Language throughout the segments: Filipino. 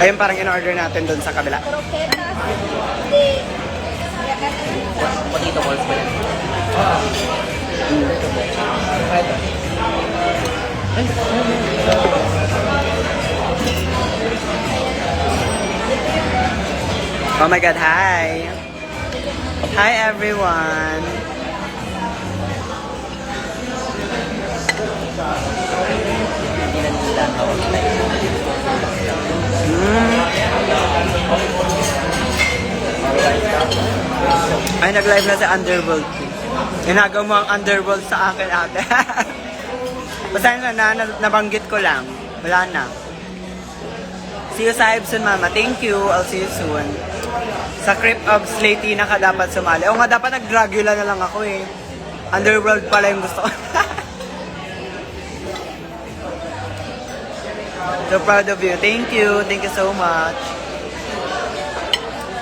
Ayun parang in-order natin doon sa kabila. Potato balls ba yan? Oh my God, hi! Hi everyone! Hindi na nila Ay, nag-live na si Underworld. Inagaw mo ang Underworld sa akin, ate. Basta nabanggit ko lang. Wala na. See you sa Ibson, mama. Thank you. I'll see you soon. Sa Crypt of Slatina ka dapat sumali. O nga, dapat nag-Dragula na lang ako eh. Underworld pala yung gusto ko. So proud of you. Thank you. Thank you so much.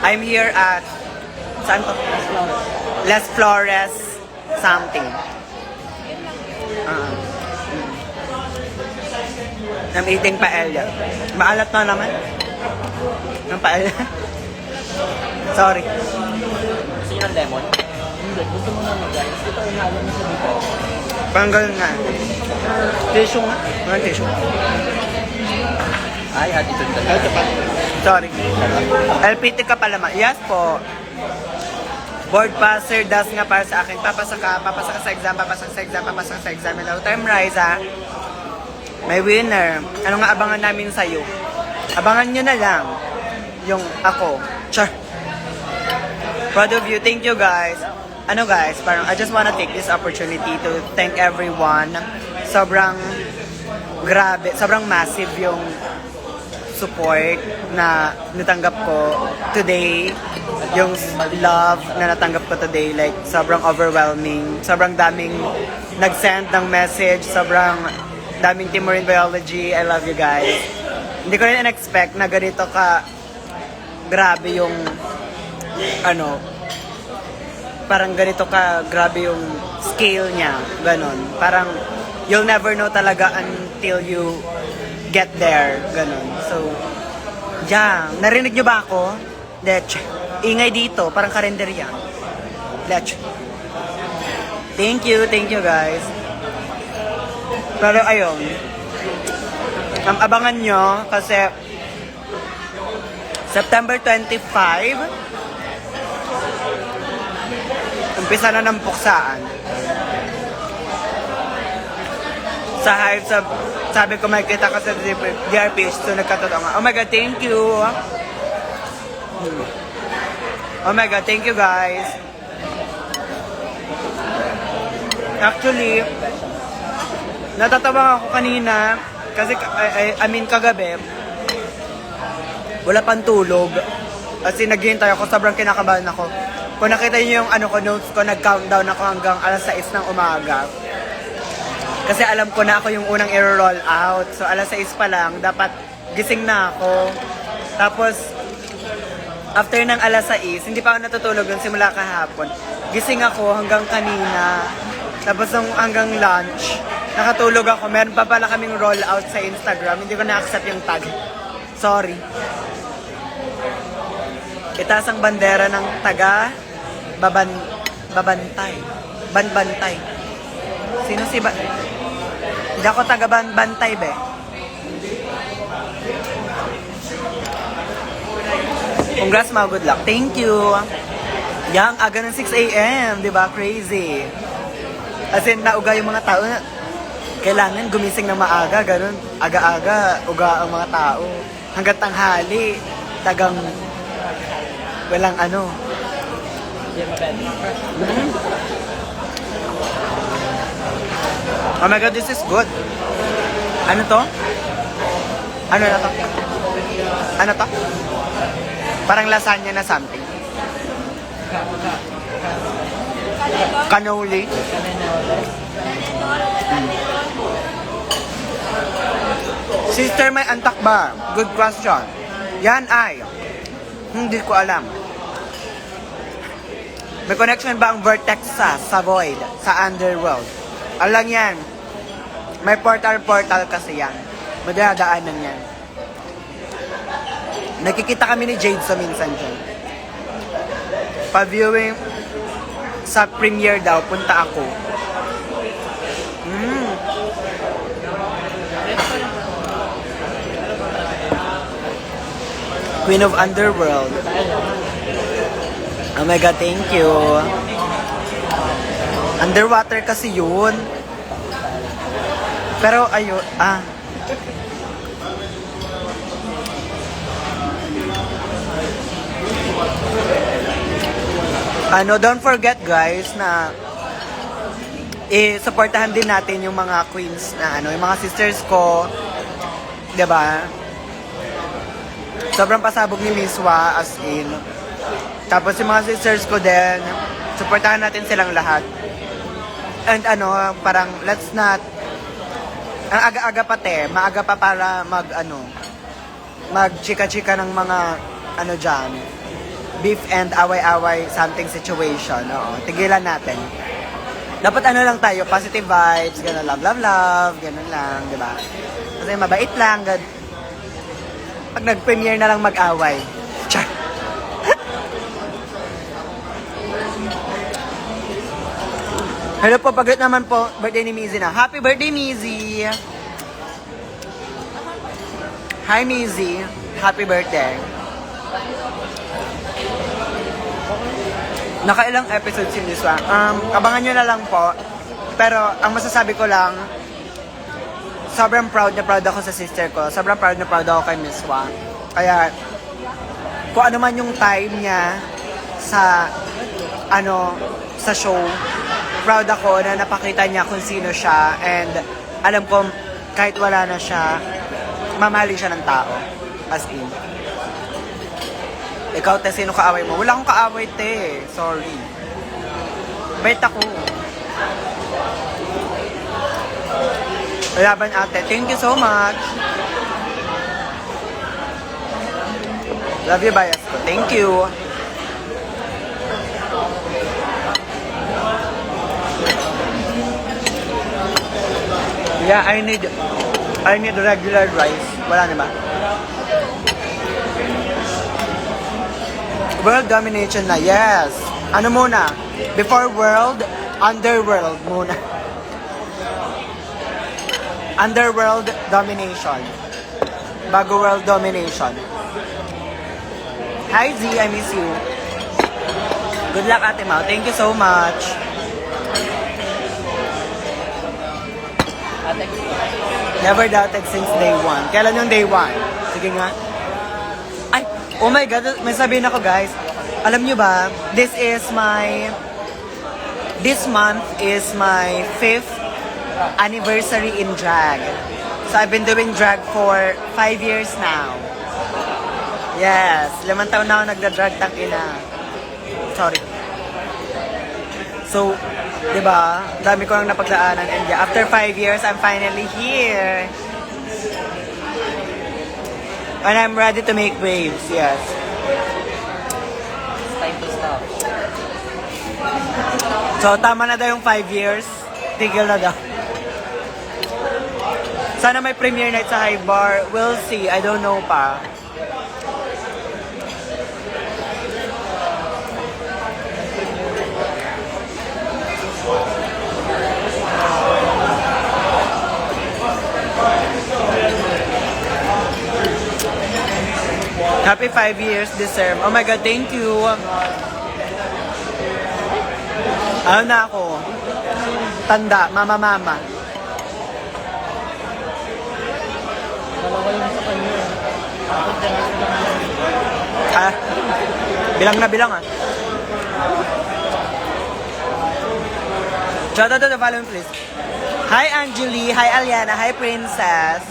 I'm here at saan to? Les Flores something. I'm eating paella. Maalat na naman. Ng paella. Sorry. Gusto nyo ng lemon? Hindi. Gusto mo naman guys. Ito inaalam mo sa dito. Parang ganun nga. Tissue nga. Walang tissue. Ay, attitude ka na. Ito pa. Sorry. LPT ka pala ma. Yes po. Board passer, das nga para sa akin. Papasa ka sa exam, papasa sa exam. Hello, time rise ha. May winner. Ano nga abangan namin sa'yo? Abangan nyo na lang. Yung ako. Char. Proud of you. Thank you guys. Ano guys, parang I just wanna take this opportunity to thank everyone. Sobrang grabe, sobrang massive yung support na natanggap ko today, yung love na natanggap ko today, like sobrang overwhelming, sobrang daming nag-send ng message, sobrang daming Team Marine Biology. I love you guys. Hindi ko rin in-expect na ganito ka grabe yung ano, parang ganito ka grabe yung scale niya, ganon. Parang you'll never know talaga until you get there, ganun. So, yeah. Narinig nyo ba ako? Lech. Ingay dito, parang karinderya. Lech. Thank you guys. Pero ayun, abangan nyo kasi September 25, umpisa na ng puksaan. Sa Hive, sabi ko makikita ka sa DRPH, so nagkatotoo nga. Oh my God, thank you! Oh my God, thank you guys! Actually, natatawa ako kanina, kasi, kagabi, wala pang tulog. Kasi naghihintay ako, sobrang kinakabahan ako. Kung nakita niyo yung notes ko, nag-countdown ako hanggang alas 6 ng umaga. Kasi alam ko na ako yung unang i-roll out. So, alas 6 pa lang, dapat gising na ako. Tapos, after ng alas 6, hindi pa ako natutulog yung simula kahapon. Gising ako hanggang kanina. Tapos, hanggang lunch, nakatulog ako. Meron pa pala kaming roll out sa Instagram. Hindi ko na-accept yung tag. Sorry. Itaas ang bandera ng taga babantay. Banbantay. Sino si Hindi ako taga-bantay, be. Congrats, ma. Good luck. Thank you. Yang, aga ng 6 a.m. Diba? Crazy. As in, nauga yung mga tao na kailangan gumising ng maaga. Ganun. Aga-aga, uga ang mga tao. Hanggang tanghali, tagang walang ano. Oh my God, this is good. Ano to? Ano na to? Ano to? Parang lasagna na something. Cannoli. Sister, may antak ba? Good question. Yan ay, hindi ko alam. May connection ba ang Vertex sa Void, sa Underworld? Alam yan. May portal kasi yan. Madadaanan yan. Nakikita kami ni Jade so minsan dyan. Pa-viewing sa premiere daw, punta ako. Queen of Underworld. Oh my God, thank you. Underwater kasi yun. Pero ayun, don't forget guys na i-supportahan din natin yung mga queens na yung mga sisters ko. 'Di ba? Sobrang pasabog ni Miswa as in. Tapos yung mga sisters ko din, supportahan natin silang lahat. And parang let's not ang aga-aga maaga pa para mag-chika-chika ng mga dyan, beef and away-away something situation. Oo, tigilan natin. Dapat lang tayo, positive vibes, gano'n, love, gano'n lang, di ba? Kasi mabait lang, pag nag-premiere na lang mag-away. Char! Hello po, paglit naman po, birthday ni Mizzy na. Happy birthday, Mizzy! Hi, Mizzy. Happy birthday. Nakailang episodes si Miswa. Abangan nyo na lang po. Pero, ang masasabi ko lang, sobrang proud na proud ako sa sister ko. Sobrang proud na proud ako kay Miswa. Kaya, kung ano man yung time niya sa, sa show, proud ako na napakita niya kung sino siya. And, alam ko, kahit wala na siya, mamahalin siya ng tao. As in. Ikaw, te, sino kaaway mo? Wala akong kaaway, te. Sorry. Bait ako. Laban, ate. Thank you so much. Love you, bias ko. Thank you. Yeah, I need regular rice. Wala na ba? World domination na, yes. Ano muna? Before world, underworld muna. Underworld domination. Bago world domination. Hi Z, I miss you. Good luck, Ate Mau. Thank you so much. Never doubted since day one. Kailan yung day one? Sige nga. Ay, oh my God, may sabihin ako guys. Alam nyo ba, this month is my 5th anniversary in drag. So I've been doing drag for 5 years now. Yes, 5 taon na ako nagda-drag, tangina. Sorry. So, diba, dami ko lang napaglaanan. And yeah, after 5 years, I'm finally here. And I'm ready to make waves, yes. It's time to stop. So, tama na daw yung 5 years. Tigil na daw. Sana may premiere night sa High Bar. We'll see. I don't know pa. Happy 5 years, deserve. Oh my God, thank you. Ano na ako? Tanda, mama. Dalawa yung sa kanya. Bilang ah. Shout out to the following please. Hi Angeli, hi Aliana, hi Princess.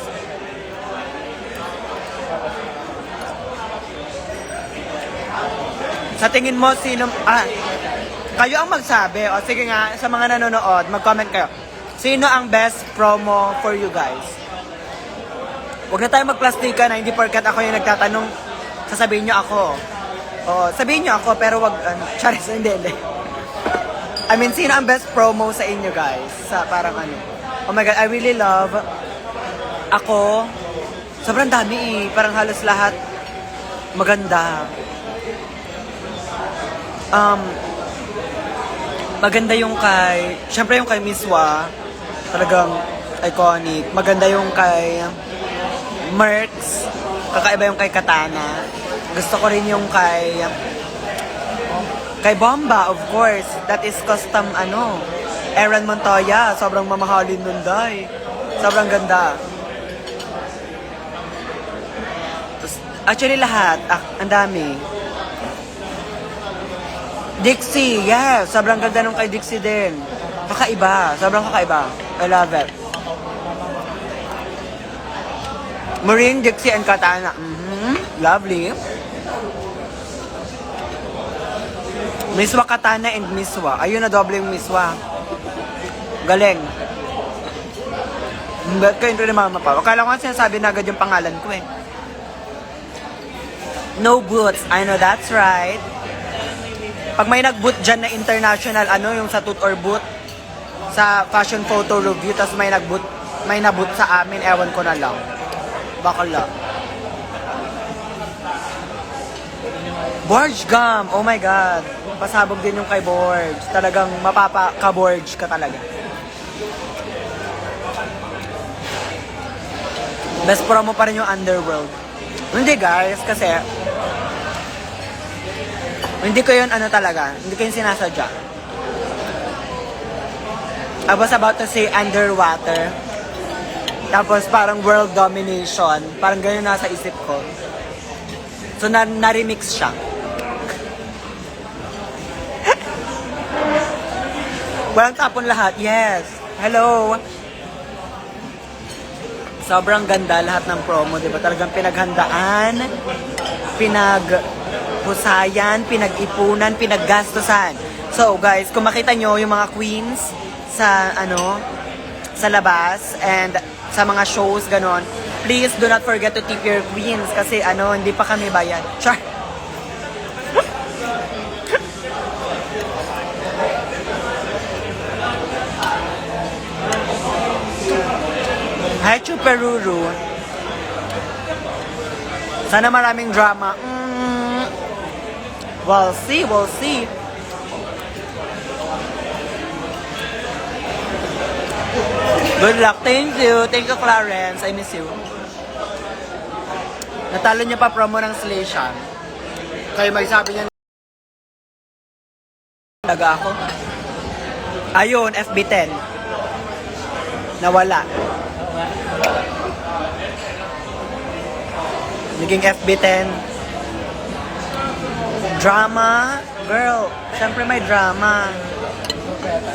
Sa tingin mo, kayo ang magsabi. O sige nga, sa mga nanonood, mag-comment kayo. Sino ang best promo for you guys? Huwag na tayo magplastika na hindi porkat ako yung nagtatanong, sasabihin nyo ako. O, sabihin nyo ako, pero wag, charis, hindi. I mean, sino ang best promo sa inyo guys? Sa parang oh my God, I really love, sobrang dami parang halos lahat maganda. Maganda yung syempre yung kay Miswa, talagang iconic. Maganda yung kay Merx, kakaiba yung kay Katana. Gusto ko rin yung kay Bomba, of course. That is custom, Aaron Montoya. Sobrang mamahalin nun, day. Sobrang ganda. Actually, lahat. Ang dami. Dixie, yes. Sobrang ganda nung kay Dixie din. Kakaiba. Sobrang kakaiba. I love it. Marine, Dixie, and Katana. Lovely. Miswa, Katana, and Miswa. Ayun na, doble yung Miswa. Galing. Ba't kayo ito ni Mama pa? Akala ko nga sinasabi na agad yung pangalan ko eh. No boots. I know that's right. Pag may nag-boot dyan na international, yung sa Tooth or Boot, sa fashion photo review, tapos may na-boot sa amin, ewan ko na lang. Bakala. Borge Gum! Oh my God! Pasabog din yung kay Borge. Talagang mapapa-ka-Borge ka talaga. Best promo pa rin yung Underworld. Hindi guys, kasi hindi ko yun talaga. Hindi ko yun sinasadya. I was about to say underwater. Tapos parang world domination. Parang ganyan nasa isip ko. So na-remix siya. Walang tapon lahat. Yes. Hello. Sobrang ganda lahat ng promo, di ba? Talagang pinaghandaan, pinaghusayan, pinag-ipunan, pinaggastusan. So, guys, kung makita nyo yung mga queens sa, sa labas and sa mga shows, ganon, please do not forget to tip your queens kasi, hindi pa kami bayad. Char! Hi, Chuperuru. Sana maraming drama. We'll see, we'll see. Good luck. Thank you. Thank you, Clarence. I miss you. Natalo niya pa promo ng Slation. Kayo magsabi niya talaga ako. Ayun, FB10. Nawala. Naging FB10. Drama? Girl, syempre may drama.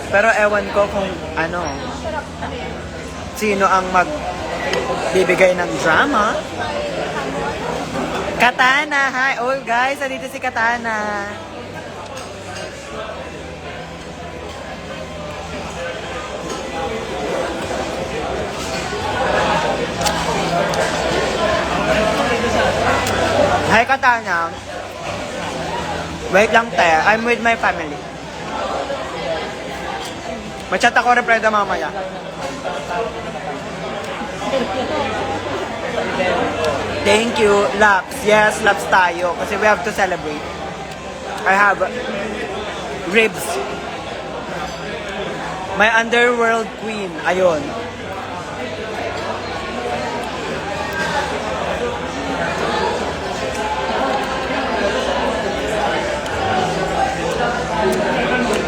Pero ewan ko kung sino ang magbibigay ng drama. Katana, hi! Oh guys, andito si Katana. Hi, Katana. Wait lang, te. I'm with my family. Machat ako repreda mamaya. Thank you, Laps. Yes, Laps tayo. Kasi we have to celebrate. I have ribs. My underworld queen. Ayun.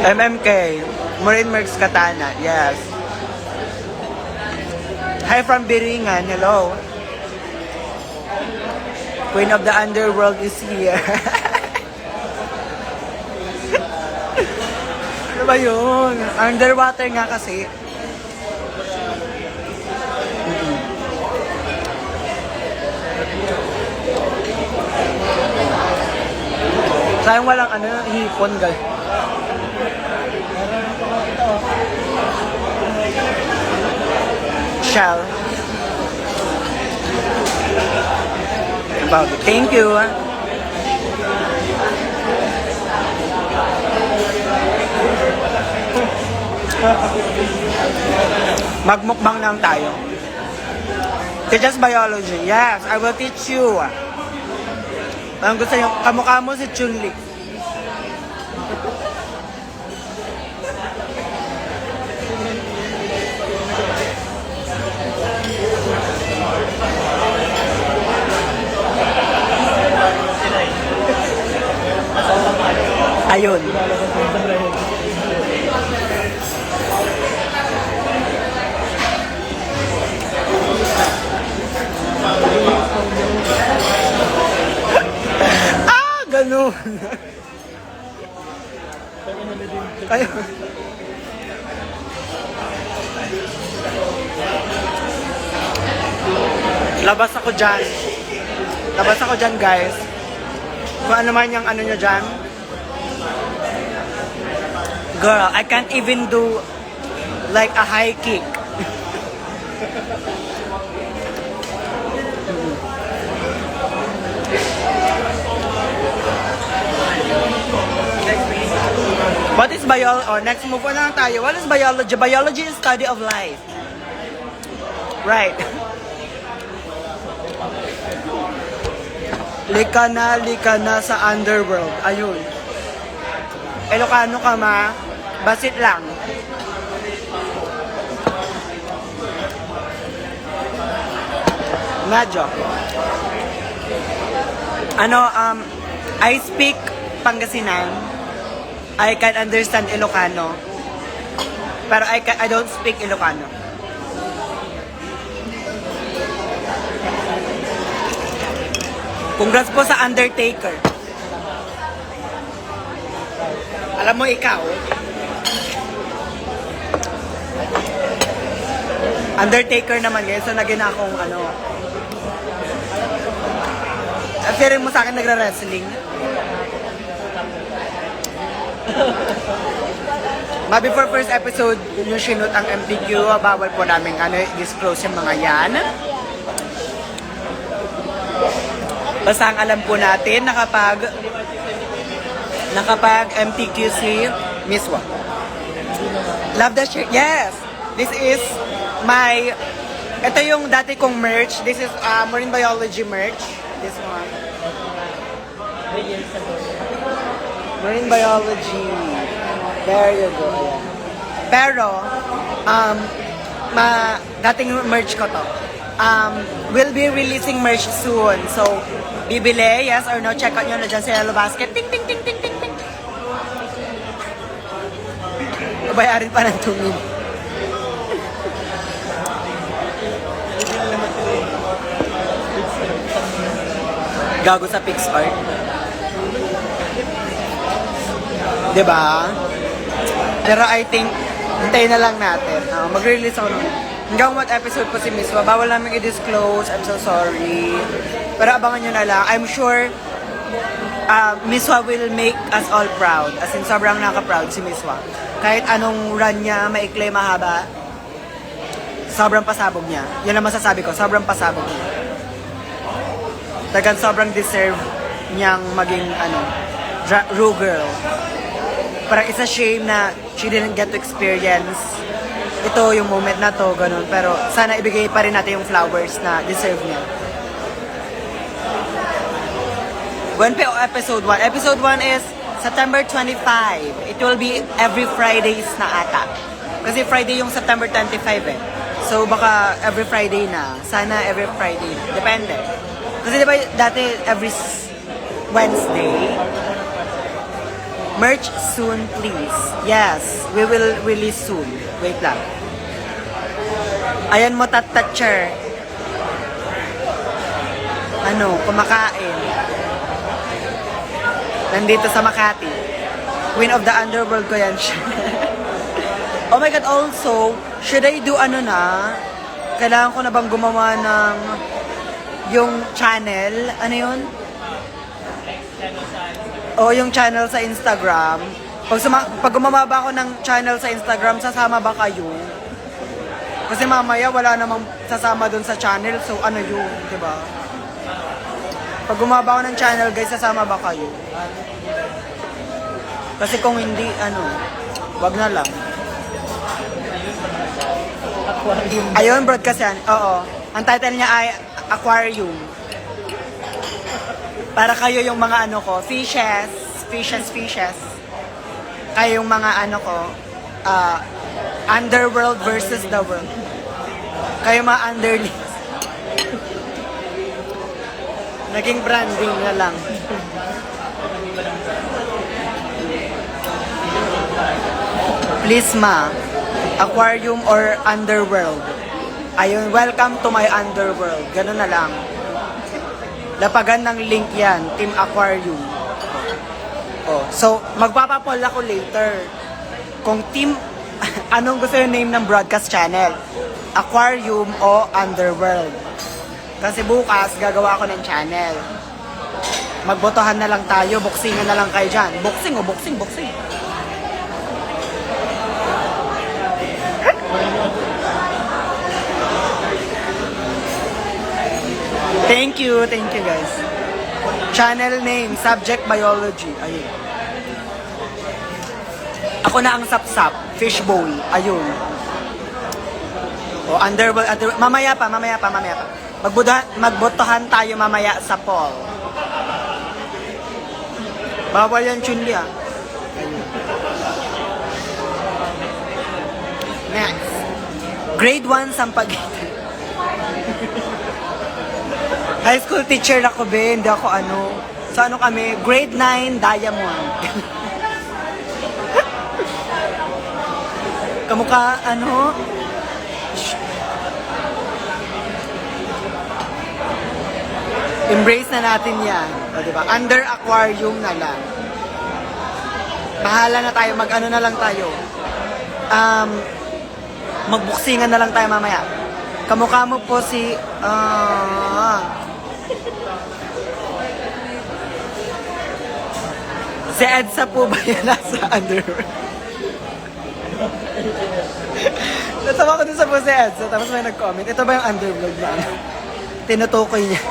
MMK, Maureen Merx Katana, yes. Hi from Biringan, hello. Queen of the Underworld is here. Ano ba yun? Underwater nga kasi. Sayang walang hipon, guys. Shell. About it. Thank you. Magmukbang lang tayo. Teach us biology. Yes, I will teach you. Ang gusto nyo, kamukha mo si Chun-Li. Ayun. Ganun. Ayun. Labas ako dyan. Labas ako dyan, guys. Kung ano man yung ano nyo dyan. Girl, I can't even do like a high kick. What is biology? Oh, next move on na lang tayo. What is biology? Biology is study of life. Right. Lika na sa underworld. Ayun. Ilocano ka ma? Basit lang. Medyo. I speak Pangasinan. I can understand Ilocano. Pero I don't speak Ilocano. Congrats po sa Undertaker. Alam mo ikaw, Undertaker naman ngayon, so naging akong feeling mo sa akin nagre-wrestling. Before first episode, yung sinut ang MPQ, bawal po namin disclose yung mga yan. Basta ang alam po natin na kapag MTQ si Miswa. Love the shirt. Yes! This is my... Ito yung dati kong merch. This is marine biology merch. This one. Marine biology. There you go. Ayan. Pero, dating merch ko to. We'll be releasing merch soon. So, bibili, yes or no? Check out nyo na dyan sa Yellow Basket. Ting, ting, ting, ting, ting, ting. Bayarin pa ng tungin. Gago sa PixArt. Diba? Pero I think, hintayin na lang natin. Mag-release ako nun. Hanggang what episode po si Miswa. Bawal namin i-disclose. I'm so sorry. Pero abangan nyo na lang. I'm sure Miswa will make us all proud. As in, sobrang naka-proud si Miswa. Kahit anong run niya, maikli, mahaba, sobrang pasabog niya. Yun ang masasabi ko. Sobrang pasabog niya. Tagang sobrang deserve niyang maging Ru girl. Parang it's a shame na she didn't get to experience ito, yung moment na to, ganun. Pero sana ibigay pa rin natin yung flowers na deserve niya. Buwan episode 1. Episode 1 is September 25. It will be every Fridays na ata. Kasi Friday yung September 25 eh. So baka every Friday na. Sana every Friday. Depende. Kasi diba dati every Wednesday. Merch soon, please. Yes, we will release soon. Wait lang. Ayan mo, tat-tatcher. Kumakain. Nandito sa Makati. Queen of the Underworld ko yan siya. Oh my God, also, should I do kailangan ko na bang gumawa ng yung channel? Ano yun? O yung channel sa Instagram. Pag gumawa ba ako ng channel sa Instagram, sasama ba kayo? Kasi mamaya wala namang sasama dun sa channel. So yun, diba? Pag gumawa ba ako ng channel, guys, sasama ba kayo? Kasi kung hindi, wag na lang. Ayun, broadcast yan. Oo. Ang title niya ay Aquarium. Para kayo yung mga ano ko, fishes. Kayo yung mga ano ko, underworld versus the world. Kayo mga underlings. Naging branding na lang. Please ma, aquarium or underworld? Ayun, welcome to my underworld. Ganun na lang. Lapagan ng link yan, Team Aquarium. Oh, so, magpapapol ako later. Kung team, anong gusto yung name ng broadcast channel? Aquarium o Underworld? Kasi bukas, gagawa ako ng channel. Magbotohan na lang tayo, boxingan na lang kayo dyan. Boxing o boxing. Thank you guys. Channel name, Subject Biology. Ayun. Ako na ang sapsap, fishbowl. Ayun. O, underworld. Mamaya pa. Magbotohan tayo mamaya sa poll. Bawal yan, Chunli, ah. Ayun. Next. Grade 1, Sampaguita. High school teacher ako, be. Hindi ako ano. So, ano kami? Grade 9, Diamond. Kamukha, ano? Embrace na natin yan. O, diba? Under aquarium na lang. Bahala na tayo. Mag-ano na lang tayo. Magbuksingan na lang tayo mamaya. Kamukha mo po si... si Edsa po ba yan nasa underwear? Natawa ko dun sa po si Edsa, tapos may nag-comment. Ito ba yung undervlog na ano? Tinutukoy niya.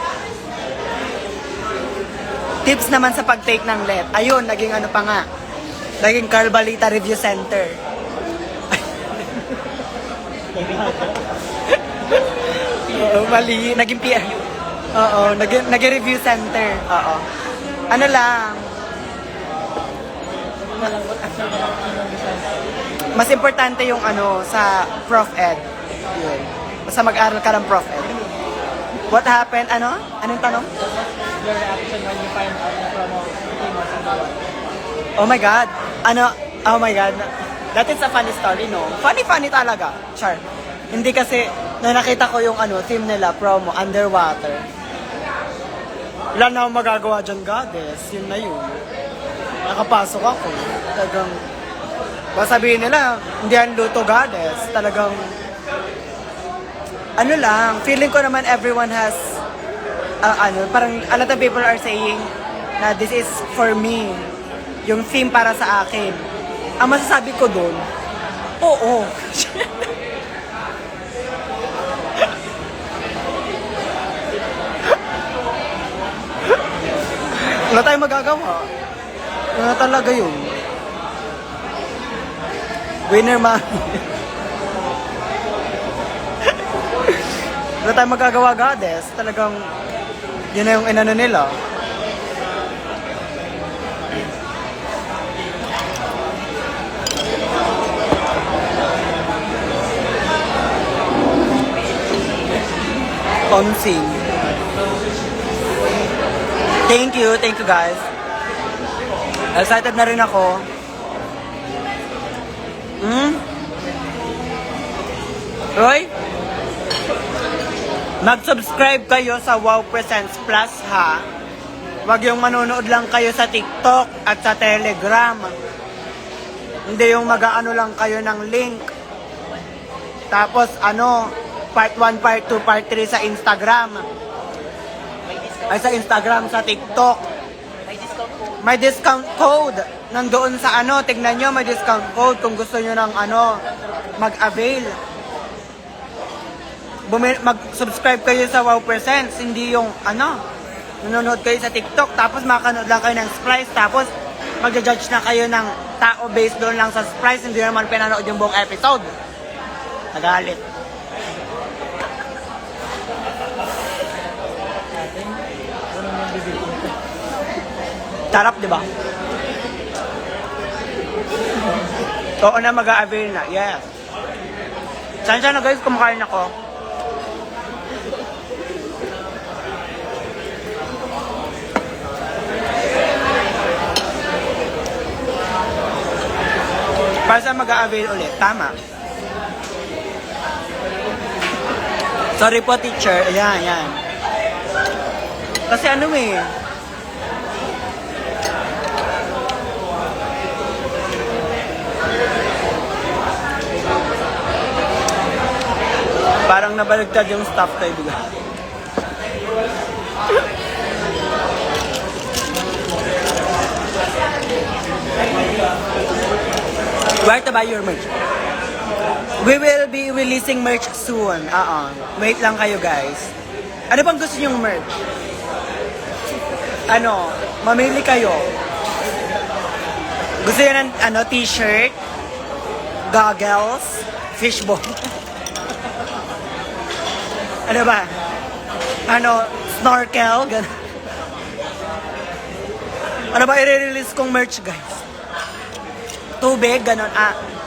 Tips naman sa pag-take ng let. Ayun, naging ano pa nga. Naging Carbalita Review Center. Oo, mali. Naging PR. Oo, naging review center. Oo. Ano lang. Mas importante yung ano sa Prof Ed. Yun. Basta mag-aral ka ng Prof Ed. What happened? Ano? Anong tanong? Your reaction when you find out na promo famous and what? Oh my God. Ano? Oh my God. That is a funny story, no? Funny talaga. Char. Hindi kasi, na nakita ko yung ano, theme nila, promo, underwater. Wala na akong magagawa dyan, goddess. Yun na yun. Nakapasok ako. Talagang, baka sabihin nila, hindi yan luto, goddess. Talagang, ano lang, feeling ko naman everyone has, parang a lot of people are saying na this is for me. Yung theme para sa akin. Ang masasabi ko doon, oo. Wala tayong magagawa. Wala talaga yun. Winner mami. Wala tayong magagawa, goddess. Talagang, yun na yung inano nila. Tonsing. Thank you guys. Excited na rin ako. Roy? Mag-subscribe kayo sa Wow Presents Plus, ha? Wag yung manonood lang kayo sa TikTok at sa Telegram. Hindi yung mag-aano lang kayo ng link. Tapos part 1, part 2, part 3 sa Instagram. Ay sa Instagram, sa TikTok. May discount code. Nandoon sa tignan nyo, may discount code kung gusto nyo ng mag-avail. Mag-subscribe kayo sa Wow Presents, hindi yung nanonood kayo sa TikTok, tapos makanood lang kayo ng Splice, tapos magja-judge na kayo ng tao based doon lang sa Splice, hindi naman pinanood yung buong episode. Nagalit. Sarap, di ba? Oo na, mag-a-avail na. Yes. Saan na guys, kumakain ako. Para sa mag-a-avail ulit. Tama. Sorry po, teacher. Ayan, ayan. Kasi ano eh. Parang nabaligtad yung staff tayo, diba? Where to buy your merch? We will be releasing merch soon. Wait lang kayo, guys. Ano bang gusto nyong merch? Ano, mamili kayo. Gusto nyo ng t-shirt, goggles, fishbowl. Ano ba? Snorkel, gano'n. Ano ba i-release kong merch, guys? Tubig, gano'n.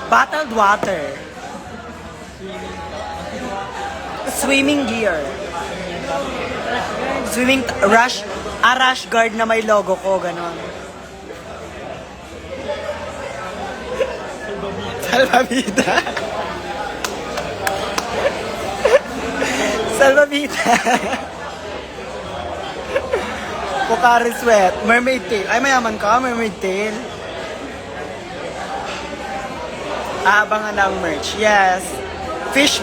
Bottled water. Swimming gear. Rash guard na may logo ko, gano'n. Salvavida. Salvavida. Pocari Sweat. Mermaid tail. Ay, mayaman ka, mermaid tail. Aabangan ng merch. Yes. Fish.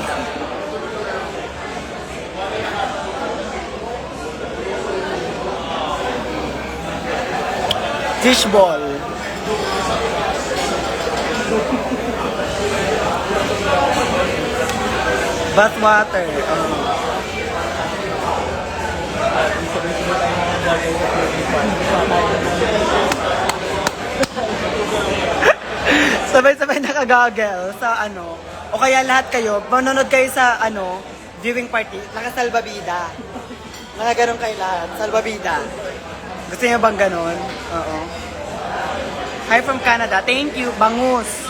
Fishball. Bath water. Sabay-sabay nakagagel sa o kaya lahat kayo, manonood kayo sa viewing party, nakasalbabida. Mga ganun kayo lahat, salbabida. Gusto niyo bang ganun? Oo. Hi from Canada. Thank you, bangus.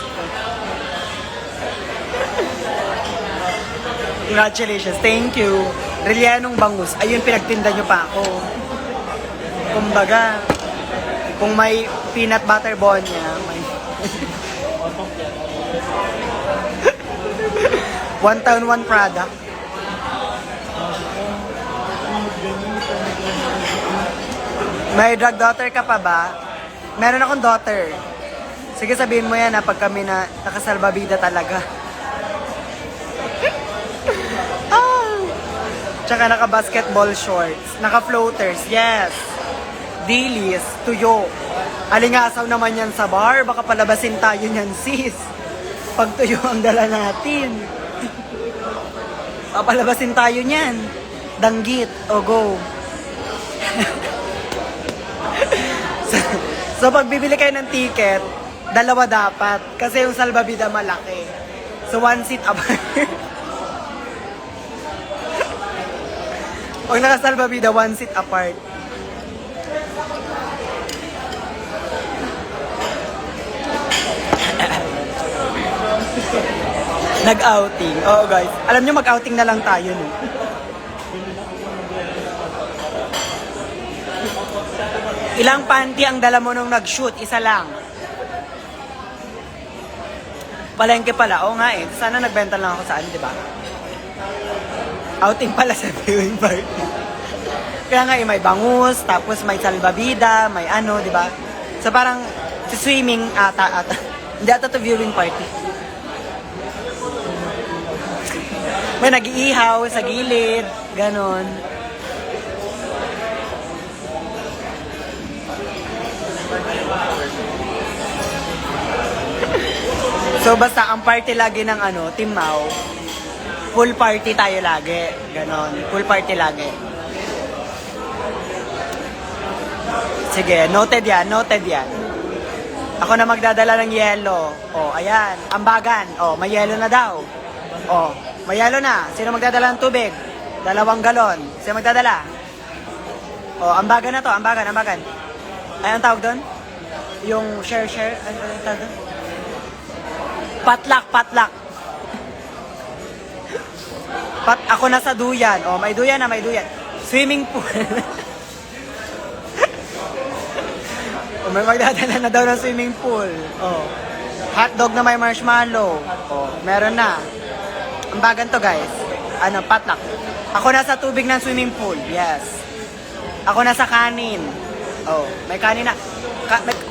Congratulations. Thank you. Relianong bangus. Ayun, pinagtinda nyo pa ako. Kumbaga, kung may peanut butter bonya, may... One town, one product. May drug daughter ka pa ba? Meron akong daughter. Sige, sabihin mo yan pag kami na nakasalbabida talaga. Tsaka naka-basketball shorts. Naka-floaters, yes. Dilis, tuyo. Alingasaw naman yan sa bar. Baka palabasin tayo niyan, sis. Pag tuyo ang dala natin. Papalabasin tayo niyan. Danggit, o go. so, pag bibili kayo ng ticket, dalawa dapat. Kasi yung salbabida malaki. So, one seat apart. Pag nakasalbabida, one seat apart. Nag-outing. Oo guys. Alam nyo, mag-outing na lang tayo, no? Ilang panty ang dala mo nung nag-shoot? Isa lang. Palengke pala. Oo nga eh. Sana nagbenta lang ako saan, di ba? Outing pala sa viewing party. Kaya nga may bangus, tapos may salbabida, may di ba? So parang swimming ata. Hindi ata to viewing party. May nag-iihaw sa gilid, ganon. So basta ang party lagi ng Team Mau, full party tayo lagi. Ganon. Full party lagi. Sige, noted yan. Ako na magdadala ng yelo. Oh, ayan. Ambagan. Oh, may yelo na daw. Oh, may yelo na. Sino magdadala ng tubig? 2 galon. Sino magdadala? Oh, ambagan na to. Ambagan. Ay, ang tawag doon? Yung share? Ano ang tawag doon? Patlak. Ako nasa duyan. Oh, may duyan. Swimming pool. Oh, may magdadala na daw ng swimming pool. Oh. Hotdog na may marshmallow. Oh, meron na. Ang bagan to, guys. Ano, patlak. Ako nasa tubig ng swimming pool. Yes. Ako nasa kanin. Oh, may kanin na.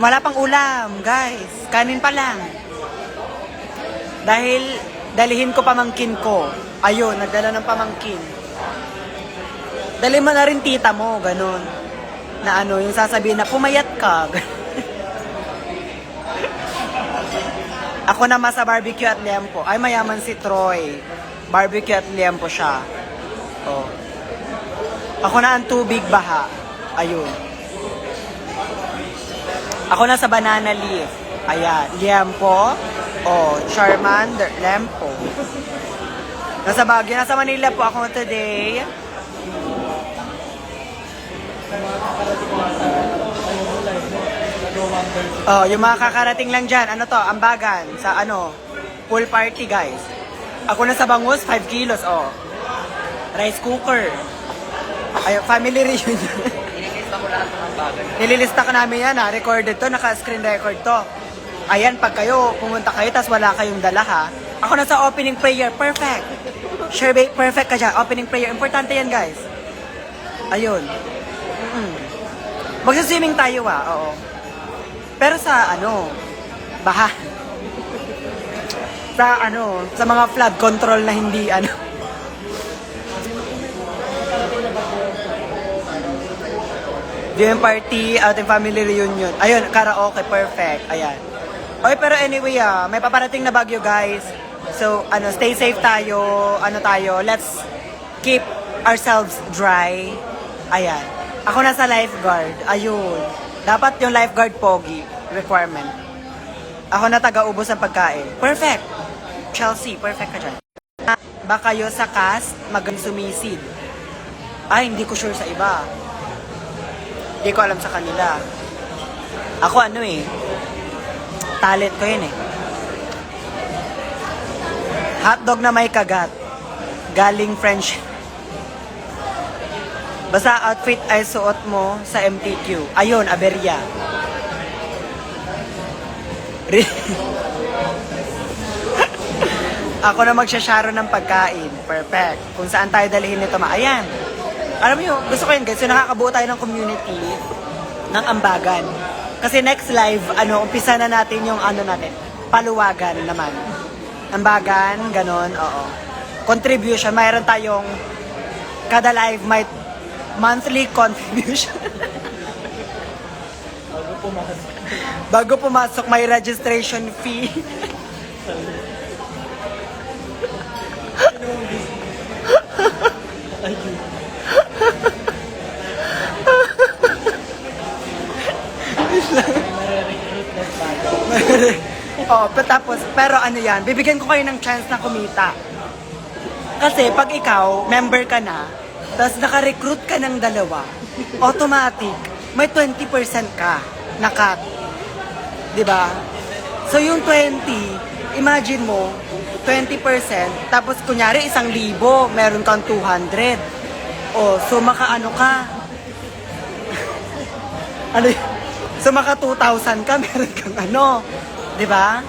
Wala pang ulam, guys. Kanin pa lang. Dahil dalihin ko pamangkin ko. Ayun, nagdala ng pamangkin. Dali mo na rin tita mo, ganun. Na ano, yung sasabihin na pumayat ka. Ako naman sa barbecue at liempo. Ay, mayaman si Troy. Barbecue at liempo siya. Oh. Ako na ang tubig baha. Ayun. Ako na sa banana leaf. Ayan. Liempo. Oh, Charmander. Lempo. Nasa Baguio. Nasa Manila po ako today. Oh, yung mga kakarating lang dyan. Ano to? Ambagan. Sa ano? Pool party, guys. Ako na sa Bangus. 5 kilos. Oh. Rice cooker. Ay, family reunion. Inilista ko lahat ng bagay. Nililista ka namin yan ha. Recorded to. Naka-screen record to. Ayan, pag kayo, pumunta kayo, tas wala kayong dala ha. Ako na sa opening prayer. Perfect. Sure, perfect ka dyan. Opening prayer. Importante yan, guys. Ayun. Magsaswimming tayo ha. Oo. Pero sa ano, baha. Sa mga flood control na hindi ano. Viewing party, outing family reunion. Ayun, karaoke, perfect. Ayan. Okay, pero anyway, may paparating na Baguio, guys. So, stay safe tayo. Let's keep ourselves dry. Ayan. Ako na sa lifeguard. Ayun. Dapat yung lifeguard pogi requirement. Ako na taga-ubos ng pagkain. Perfect. Chelsea, perfect ka dyan. Ba kayo sa cast sumisid? Ay, hindi ko sure sa iba. Hindi ko alam sa kanila. Ako talent ko yun eh. Hotdog na may kagat. Galing French. Basta outfit ay suot mo sa MTQ. Ayun, aberya. Ako na magsasyaro ng pagkain. Perfect. Kung saan tayo dalihin nito, ayan. Alam mo yun, gusto ko yun guys. So nakakabuo tayo ng community ng Ambagan. Kasi next live, umpisa na natin yung natin, paluwagan naman. Ambagan, ganon, oo. Contribution, mayroon tayong kada live may monthly contribution. Bago pumasok, may registration fee. pero bibigyan ko kayo ng chance na kumita. Kasi pag ikaw, member ka na, tapos naka-recruit ka ng dalawa, automatic, may 20% ka na cut. Diba? So yung 20, imagine mo, 20%, tapos kunyari 1,000, meron kang 200. O, so maka-ano ka? So maka 2,000 ka, meron kang diba?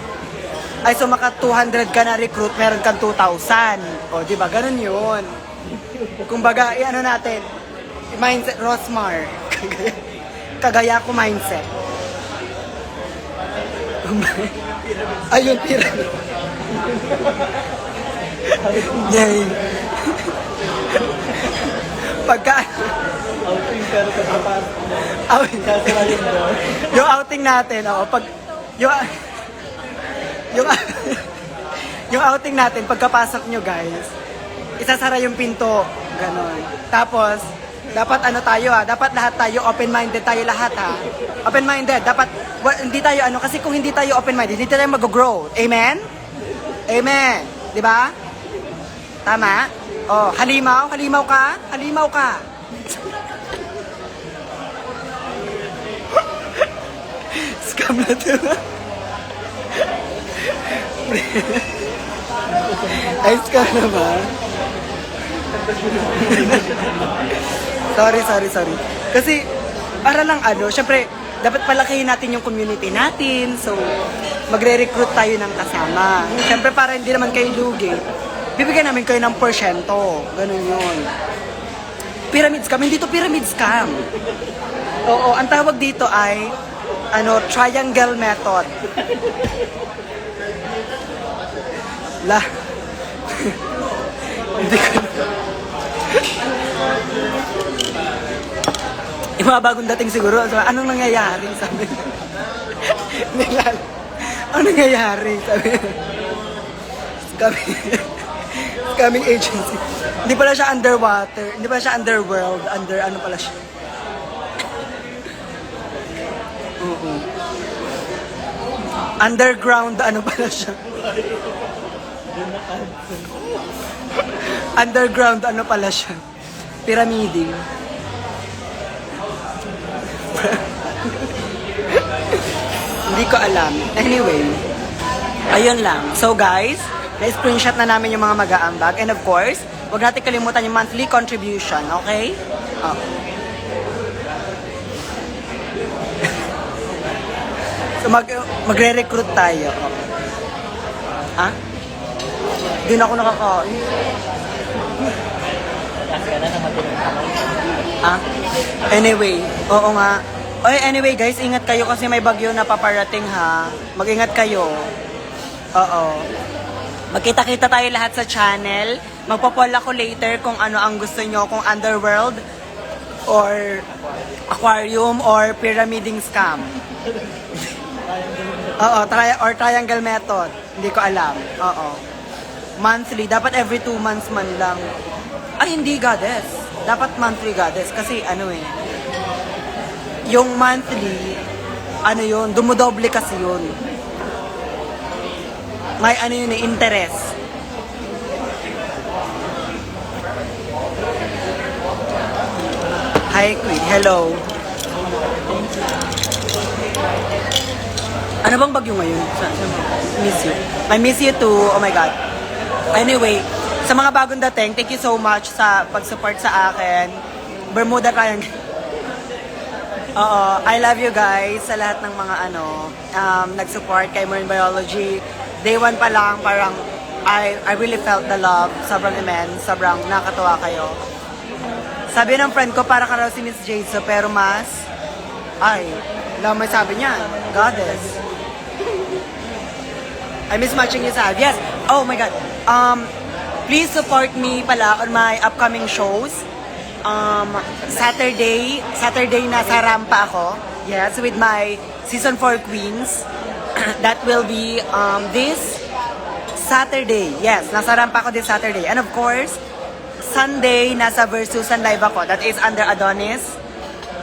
Ay, so maka 200 ka na recruit, meron kang 2,000. O, diba? Ganun yun. Kumbaga, natin, mindset, Rosmar. Kagaya ko mindset. Ayun, pyramid. Yay. Pagka... Outing pero kapapasok mo. Sasara yung door. Yung outing natin, pag... Yung outing natin, pagkapasok nyo guys, isasara yung pinto. Ganon. Tapos, dapat dapat lahat tayo, open-minded tayo lahat ha. Open-minded, dapat, hindi tayo kasi kung hindi tayo open-minded, hindi tayo mag-grow. Amen? Amen. Diba? Tama? Oh, halimaw ka? Halimaw ka. Scam na to. Ay, scam naman. Sorry. Kasi, para lang syempre, dapat palakihin natin yung community natin. So, magre-recruit tayo ng kasama. Syempre, para hindi naman kayo lugi, bibigyan namin kayo ng porsyento. Ganun yun. Pyramid scam. Hindi to pyramid scam. Oo, ang tawag dito ay, triangle method. Hindi ko yung mga bagong dating siguro, so, anong nangyayari? Sabi nila. Anong nangyayari? Sabi scamming agency. Hindi pala siya underwater. Hindi pala siya underworld. Ano pala siya? Oo. Underground, ano pala siya? Underground, ano pala siya? Pyramiding. Hindi ko alam. Anyway, ayun lang. So guys, na-screenshot na namin yung mga mag-aambag. And of course, huwag natin kalimutan yung monthly contribution, okay? Oh. So magre-recruit tayo. Oh. Ha? Di na ako nakakain. Ah? Anyway, oo nga. Anyway guys, ingat kayo kasi may bagyo na paparating ha. Mag-ingat kayo. Oo. Magkita-kita tayo lahat sa channel. Magpo-poll ako later kung ano ang gusto nyo, kung underworld or aquarium or pyramiding scam. Oo, or triangle method. Hindi ko alam. Oo. Monthly. Dapat every 2 months man lang. Ay, hindi, goddess. Dapat monthly, goddess. Kasi, yung monthly, yun, dumudoble kasi yun. May, interest. Hi, Queen. Hello. Ano bang bagyo ngayon? Miss you. I miss you too. Oh my God. Anyway, sa mga bagong dating, thank you so much sa pag-support sa akin. Bermuda Triangle. Oo, I love you guys sa lahat ng mga nag-support kay Marine Biology. Day 1 pa lang, parang I really felt the love. Sobrang immense, sobrang nakatuwa kayo. Sabi ng friend ko, para ka raw si Miss Jade, pero mas, may sabi niya, goddess. I miss matching you sa yes. Oh my God. Please support me pala on my upcoming shows. Saturday nasa Rampa ako. Yes, with my season 4 queens. That will be this Saturday. Yes, nasa Rampa ako this Saturday. And of course, Sunday nasa Versusan live ako. That is under Adonis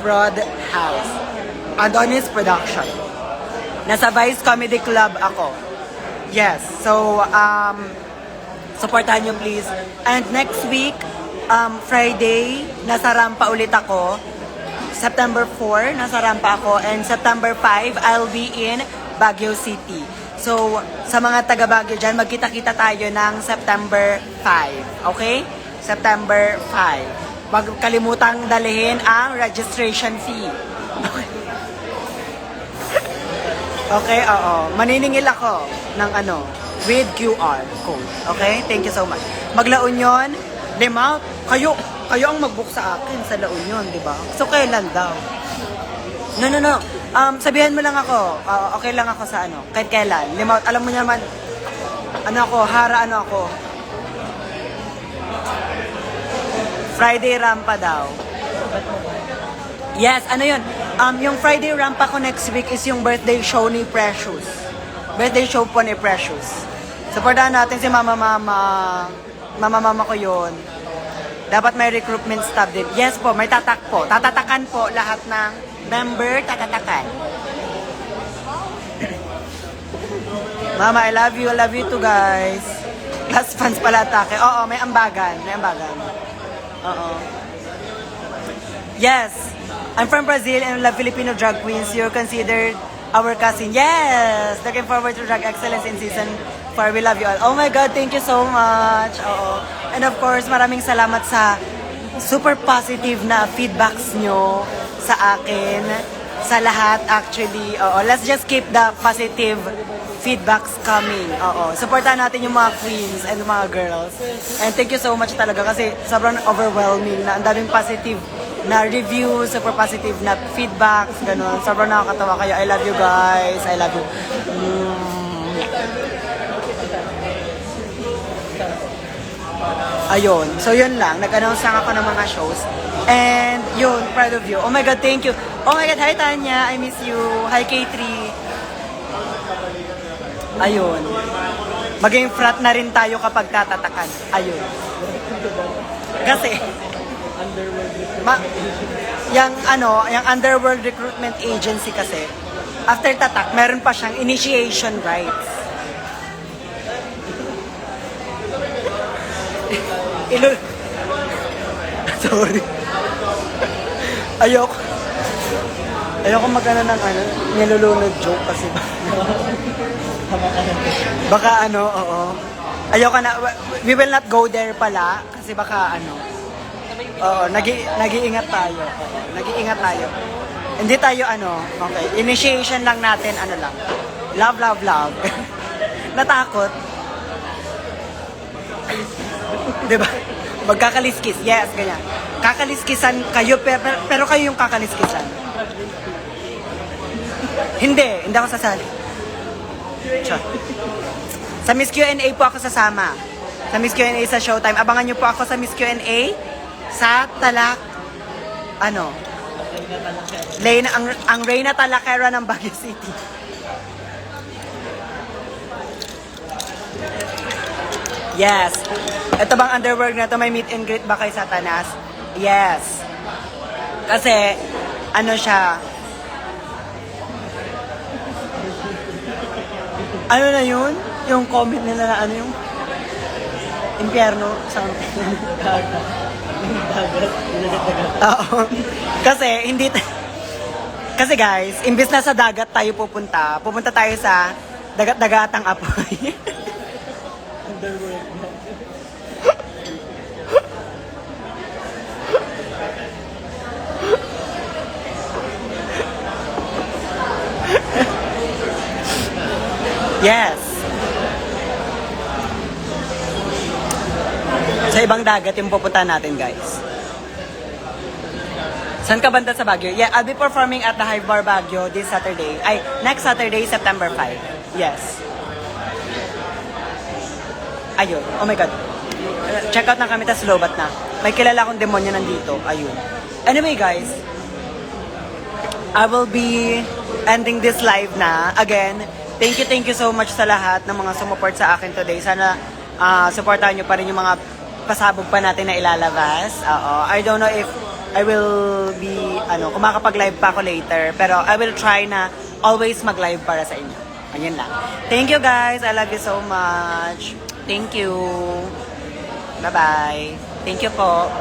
Broadhouse. Adonis Production. Nasa Vice Comedy Club ako. Yes. So, supportahan nyo please. And next week, Friday, nasa Rampa ulit ako. September 4, nasa Rampa ako. And September 5, I'll be in Baguio City. So, sa mga taga Baguio dyan, magkita-kita tayo ng September 5. Okay? September 5. Huwag kalimutang dalihin ang registration fee. Okay? Okay, oo. Maniningil ako ng with QR code. Okay? Thank you so much. Magla Union, Limao, kayo ang mag-book sa akin sa La Union, di ba? So, kailan daw? No. Sabihan mo lang ako. Okay lang ako sa kahit kailan. Limao, alam mo naman, ako. Friday Rampa daw. Yes, yun? Yung Friday Rampa ko next week is yung birthday show ni Precious. Birthday show po ni Precious. Supportahan natin si Mama ko yun. Dapat may recruitment staff din. Yes po, may tatak po. Tatatakan po lahat ng member, tatatakan. Mama, I love you. I love you too, guys. Class fans pala atake. Oo, may ambagan. Oo. Yes. I'm from Brazil and love Filipino drag queens. You're considered our cousin. Yes! Looking forward to Drag Excellence in Season 4. We love you all. Oh my God, thank you so much. Oo. And of course, maraming salamat sa super positive na feedbacks nyo sa akin, sa lahat actually. Oo. Let's just keep the positive feedbacks coming. Oo. Supportan natin yung mga queens and mga girls. And thank you so much talaga kasi sobrang overwhelming na ang daming positive na reviews, super positive na feedbacks, ganun. Sobrang nakakatawa kayo. I love you guys. I love you. Ayun. So, yun lang. Nag-announce lang ako ng mga shows. And, yun. Proud of you. Oh my God, thank you. Oh my God, hi Tanya. I miss you. Hi K3. Ayun. Maging frat na rin tayo kapag tatatakan. Ayun. Kasi, yung Underworld Recruitment Agency kasi, after tatak, meron pa siyang initiation rights. Sorry. Ayoko magana ng nilulunod joke kasi baka oo. Ayoko na, we will not go there pala kasi baka oo, nag-iingat tayo. Oo, nag-iingat tayo. Hindi tayo okay. Initiation lang natin, lang. Love, love, love. Natakot. Diba? Magkakaliskis. Yes, ganyan. Kakaliskisan kayo, pero kayo yung kakaliskisan. Hindi ako sasali. Sure. Sa Miss Q&A po ako sasama. Sa Miss Q&A sa Showtime. Abangan nyo po ako sa Miss Q&A sa Leyna, ang Reyna Talakera ng Baguio City. Yes. Ito bang underworld na to, may meet and greet ba kay Satanas? Yes. Kasi, siya, na yun? Yung comment nila na yung impyerno, something. Oo. Kasi guys, imbis na sa dagat tayo pupunta tayo sa dagat-dagatang apoy. Underworld. Yes. Sa ibang dagat yung pupuntahan natin, guys. Saan ka banda sa Baguio? Yeah, I'll be performing at the Hive Bar Baguio this Saturday. Next Saturday, September 5. Yes. Ayun. Oh my God. Check out na kami, tas lobat na. May kilala akong demonyo nandito. Ayun. Anyway, guys. I will be ending this live na. Again, thank you so much sa lahat ng mga sumuport sa akin today. Sana supportahan nyo pa rin yung mga pasabog pa natin na ilalabas. I don't know if I will be, kung makakapag-live pa ako later. Pero I will try na always mag-live para sa inyo. Ayun lang. Thank you guys. I love you so much. Thank you. Bye-bye. Thank you po.